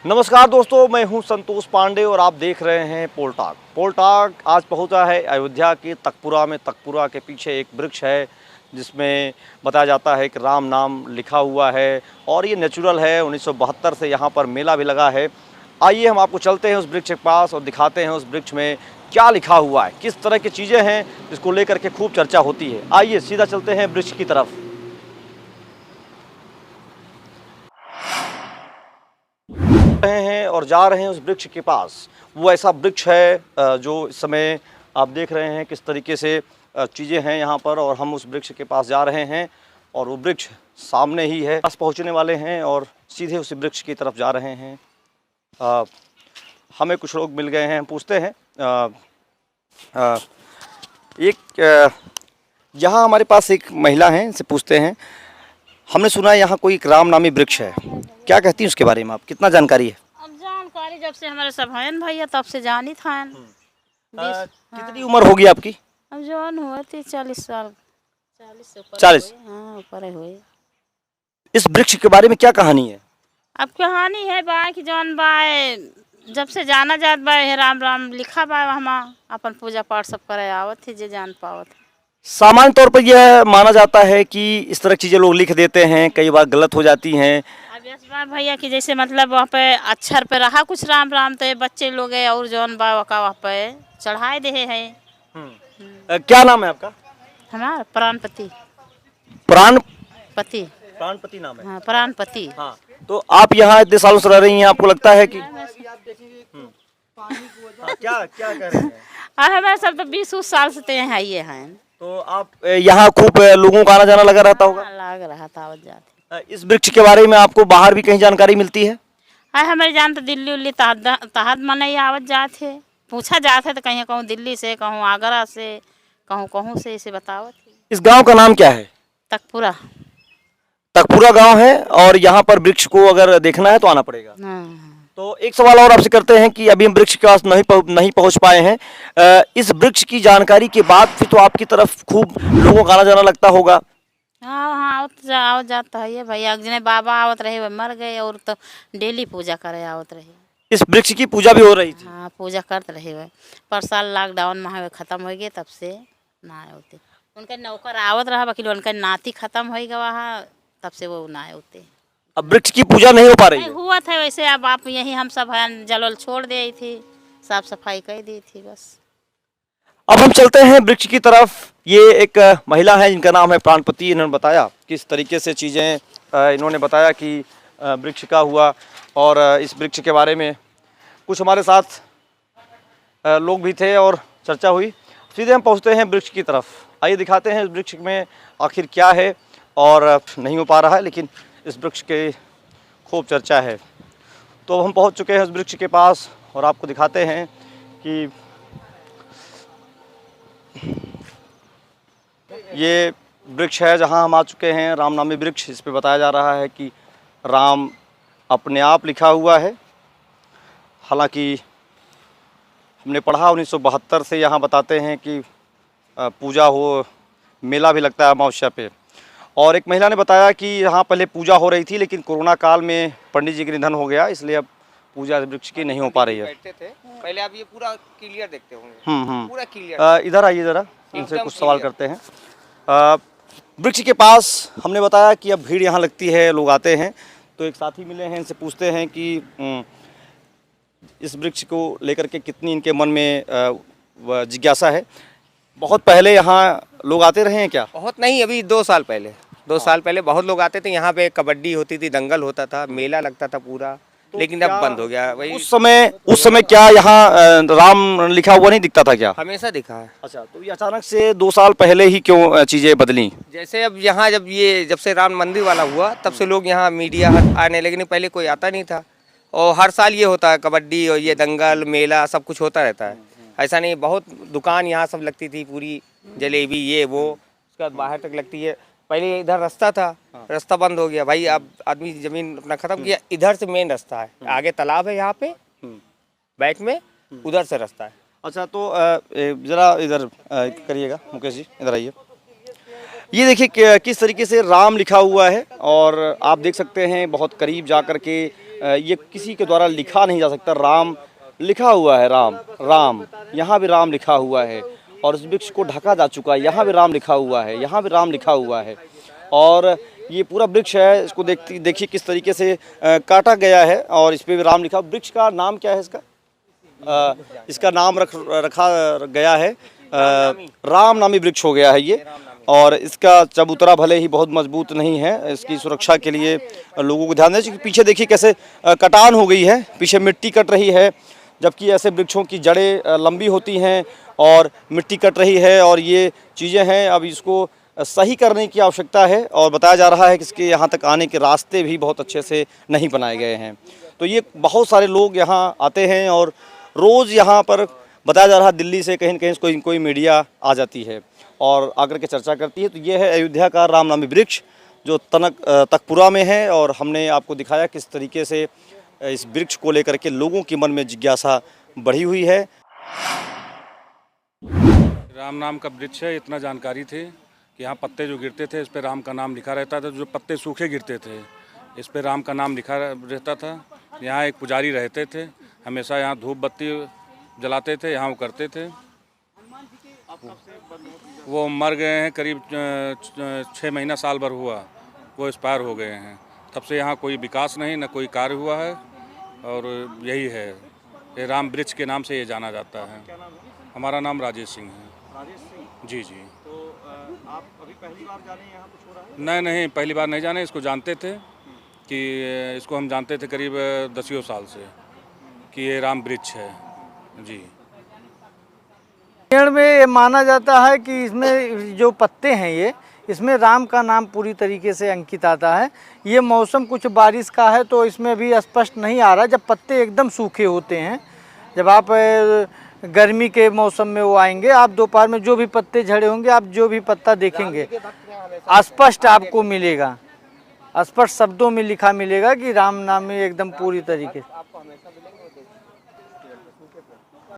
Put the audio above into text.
नमस्कार दोस्तों, मैं हूं संतोष पांडे और आप देख रहे हैं पोलटाक। पोलटाक आज पहुंचा है अयोध्या के तकपुरा में। तकपुरा के पीछे एक वृक्ष है जिसमें बताया जाता है कि राम नाम लिखा हुआ है और ये नेचुरल है। 1972 से यहाँ पर मेला भी लगा है। आइए हम आपको चलते हैं उस वृक्ष के पास और दिखाते हैं उस वृक्ष में क्या लिखा हुआ है, किस तरह की चीज़ें हैं जिसको लेकर के खूब चर्चा होती है। आइए सीधा चलते हैं वृक्ष की तरफ। रहे हैं और जा रहे हैं उस वृक्ष के पास। वो ऐसा वृक्ष है जो इस समय आप देख रहे हैं किस तरीके से चीज़ें हैं यहाँ पर, और हम उस वृक्ष के पास जा रहे हैं और वो वृक्ष सामने ही है। पास पहुँचने वाले हैं और सीधे उस वृक्ष की तरफ जा रहे हैं। हमें कुछ लोग मिल गए हैं, हम पूछते हैं। यहाँ हमारे पास एक महिला हैं, इनसे पूछते हैं। हमने सुना है यहाँ कोई एक राम नामी वृक्ष है, क्या कहती हैं उसके बारे में, आप कितना जानकारी है? अब जानकारी जब से हमारे सब हैं भैया तब से जानी था। कितनी उम्र होगी आपकी? अब जवान हुआ थी 40 साल। 40? हाँ, ऊपर हुए। इस वृक्ष के बारे में क्या कहानी है? अब कहानी है बा कि जौन बाय जब से जाना जात बा राम राम लिखा बा, हम अपन पूजा पाठ सब करे आवत थे जे जान पावत। सामान्य तौर पर यह माना जाता है कि इस तरह की चीज़ें लोग लिख देते हैं, कई बार गलत हो जाती हैं। अब इस बार भैया कि जैसे मतलब वहाँ पे अक्षर पे रहा कुछ राम राम, तो बच्चे लोग है और जौन बा वहाँ पे चढ़ाए दे है। क्या नाम है आपका? हमारा प्राणपति। प्राणपति? प्राणपति नाम है। हाँ, प्राणपति। हाँ, तो आप यहाँ इतने सालों से रह रही हैं, आपको लगता है कि क्या क्या कह रहे हैं? हमारे सब तो 20 साल से तो यहाँ ये हैं। तो आप यहाँ खूब लोगों का आना जाना लगा रहता होगा? लग रहा था आवत जाते। इस वृक्ष के बारे में आपको बाहर भी कहीं जानकारी मिलती है? हाँ, हमारे जान तो दिल्ली उल्ली तहत मनाई आवत जाते, पूछा जाते तो कहीं कहूँ दिल्ली से, कहूँ आगरा से, कहूँ से इसे बतावत। इस गांव का नाम क्या है? तकपुरा। तकपुरा गांव है और यहाँ पर वृक्ष को अगर देखना है तो आना पड़ेगा। तो एक सवाल और आपसे करते हैं कि अभी हम वृक्ष के पास नहीं पहुँच पाए हैं। इस वृक्ष की जानकारी के बाद फिर तो आपकी तरफ खूब लोगों का आना जाना लगता होगा। हाँ हाँ, आवत जाता है ये भैया। जिन्हे बाबा आवत रहे वो मर गए और तो डेली पूजा करे आवत रहे। इस वृक्ष की पूजा भी हो रही थी? हाँ, पूजा करते रहे हुए। पर साल लॉकडाउन में खत्म हो गए, तब से ना होते। उनके नौकर आवत रहा, वकील उनका नाती खत्म हो गया वहाँ, तब से वो ना होते। अब वृक्ष की पूजा नहीं हो पा रही है? हुआ था वैसे। अब आप यही हम सब जलवल छोड़ दी थी, साफ सफाई कर दी थी बस। अब हम चलते हैं वृक्ष की तरफ। ये एक महिला है जिनका नाम है प्राणपति। इन्होंने बताया किस तरीके से चीज़ें इन्होंने बताया कि वृक्ष का हुआ और इस वृक्ष के बारे में कुछ हमारे साथ लोग भी थे और चर्चा हुई। सीधे हम पहुंचते हैं वृक्ष की तरफ। आइए दिखाते हैं इस वृक्ष में आखिर क्या है और नहीं हो पा रहा है, लेकिन इस वृक्ष के खूब चर्चा है। तो हम पहुंच चुके हैं उस वृक्ष के पास और आपको दिखाते हैं कि ये वृक्ष है जहां हम आ चुके हैं। राम नामी वृक्ष। इस पे बताया जा रहा है कि राम अपने आप लिखा हुआ है। हालांकि हमने पढ़ा 1972 से यहाँ बताते हैं कि पूजा हो, मेला भी लगता है अमावस्या पे। और एक महिला ने बताया कि यहाँ पहले पूजा हो रही थी, लेकिन कोरोना काल में पंडित जी का निधन हो गया, इसलिए अब पूजा वृक्ष की नहीं हो पा रही है। पहले आप ये पूरा क्लियर देखते होंगे। पूरा क्लियर। इधर आइए ज़रा, इनसे कुछ सवाल करते हैं। वृक्ष के पास हमने बताया कि अब भीड़ यहाँ लगती है, लोग आते हैं। तो एक साथी मिले हैं, इनसे पूछते हैं कि इस वृक्ष को लेकर के कितनी इनके मन में जिज्ञासा है। बहुत पहले यहाँ लोग आते रहे हैं क्या? बहुत नहीं, अभी 2 साल पहले। 2 साल पहले बहुत लोग आते थे। यहाँ पे कबड्डी होती थी, दंगल होता था, मेला लगता था पूरा। तो लेकिन अब बंद हो गया। वही उस समय क्या यहाँ राम लिखा हुआ नहीं दिखता था क्या? हमेशा दिखा है। अच्छा, तो ये अचानक से 2 साल पहले ही क्यों चीज़ें बदली? जैसे अब यहाँ जब से राम मंदिर वाला हुआ तब से लोग यहाँ मीडिया आने लगे। पहले कोई आता नहीं था। और हर साल ये होता है, कबड्डी और ये दंगल मेला सब कुछ होता रहता है। ऐसा नहीं, बहुत दुकान यहाँ सब लगती थी, पूरी जलेबी ये वो, उसके बाद बाहर तक लगती है। पहले इधर रास्ता था, रास्ता बंद हो गया भाई। अब आदमी जमीन अपना खत्म किया। इधर से मेन रास्ता है, आगे तालाब है यहाँ पे बैक में, उधर से रास्ता है। अच्छा, तो ज़रा इधर करिएगा मुकेश जी, इधर आइए। ये देखिए किस तरीके से राम लिखा हुआ है और आप देख सकते हैं बहुत करीब जा कर के ये किसी के द्वारा लिखा नहीं जा सकता। राम लिखा हुआ है, राम राम, यहाँ भी राम लिखा हुआ है। और इस वृक्ष को ढका जा चुका है, यहाँ भी राम लिखा हुआ है, यहाँ भी राम लिखा हुआ है। और ये पूरा वृक्ष है, इसको देखिए किस तरीके से काटा गया है और इस पे भी राम लिखा। वृक्ष का नाम क्या है इसका? इसका नाम रखा गया है राम नामी वृक्ष हो गया है ये। और इसका चबूतरा भले ही बहुत मजबूत नहीं है, इसकी सुरक्षा के लिए लोगों को ध्यान देना चाहिए। पीछे देखिए कैसे कटान हो गई है, पीछे मिट्टी कट रही है, जबकि ऐसे वृक्षों की जड़ें लंबी होती हैं और मिट्टी कट रही है और ये चीज़ें हैं। अब इसको सही करने की आवश्यकता है और बताया जा रहा है कि इसके यहाँ तक आने के रास्ते भी बहुत अच्छे से नहीं बनाए गए हैं। तो ये बहुत सारे लोग यहाँ आते हैं और रोज़ यहाँ पर बताया जा रहा है दिल्ली से कहीं न कहीं कोई मीडिया आ जाती है और आकर के चर्चा करती है। तो ये है अयोध्या का रामनामी वृक्ष जो तकपुरा में है और हमने आपको दिखाया किस तरीके से इस वृक्ष को लेकर के लोगों के मन में जिज्ञासा बढ़ी हुई है। राम नाम का वृक्ष है, इतना जानकारी थी कि यहाँ पत्ते जो गिरते थे इस पे राम का नाम लिखा रहता था। जो पत्ते सूखे गिरते थे इस पे राम का नाम लिखा रहता था। यहाँ एक पुजारी रहते थे, हमेशा यहाँ धूप बत्ती जलाते थे, यहाँ वो करते थे। वो मर गए हैं, करीब 6 महीना साल भर हुआ, वो एक्सपायर हो गए हैं। तब से यहाँ कोई विकास नहीं, न कोई कार्य हुआ है और यही है, ये राम वृक्ष के नाम से ये जाना जाता है। हमारा नाम राजेश सिंह है। राजेश सिंह जी जी। तो आप अभी पहली बार जाने यहाँ कुछ हो रहा है? नहीं, पहली बार नहीं जाने। इसको जानते थे कि इसको हम जानते थे करीब 10 साल से कि ये राम वृक्ष है जी। पेड़ में ये माना जाता है कि इसमें जो पत्ते हैं ये इसमें राम का नाम पूरी तरीके से अंकित आता है। ये मौसम कुछ बारिश का है तो इसमें भी स्पष्ट नहीं आ रहा। जब पत्ते एकदम सूखे होते हैं, जब आप गर्मी के मौसम में वो आएंगे, आप दोपहर में जो भी पत्ते झड़े होंगे, आप जो भी पत्ता देखेंगे स्पष्ट आपको मिलेगा, स्पष्ट शब्दों में लिखा मिलेगा कि राम नाम में एकदम पूरी तरीके से।